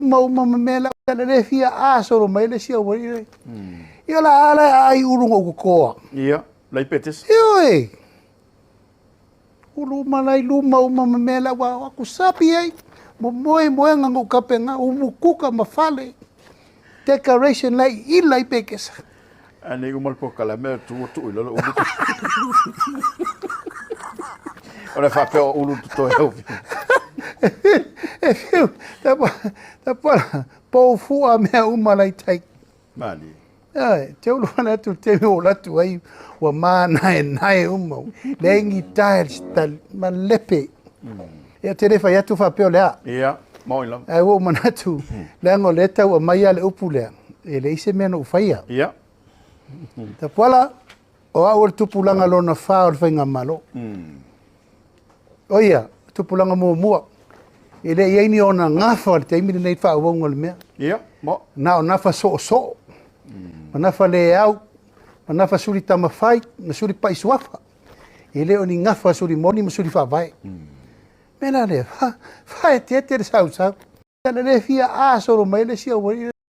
Uma mela le fia soro mai le sia wai. Ia la ala ai urunga o koa. Ia, lai petes. Ioi. Ulu malai luma uma mela wa ku sapi ai. Moe ngau kapenga umukuka mafale. Decoration lai ilai pekesa. Ane umal po kalame tu ilolo ulu. Ora fa pe ulu to eu. Tapa po fu a mea umalai tai. Mali. Ai, te ulu ana tu te o latu ai wa nai umo. Lengi tai stal malepe. Ia te refa ia tu fa pe lea. Ia, mo ila. Ai wo manatu. Lengo leta wa mai ale upulea. Ele ise mena ufaia. Ia. Tapala o awal tupulanga lona fa o fainga malo. Oia, tupulanga mua. Ele ia ni ona ngafa te imi nei fa o ngol mea. Ia, mo. Na o nafa so. Manafa le au. Manafa suri tamafai, na suri paisuafa. Ele o ni ngafa suri moni, ma suri fa vai. Mena le, fa te sau. Tala le fia soro mai le sia wari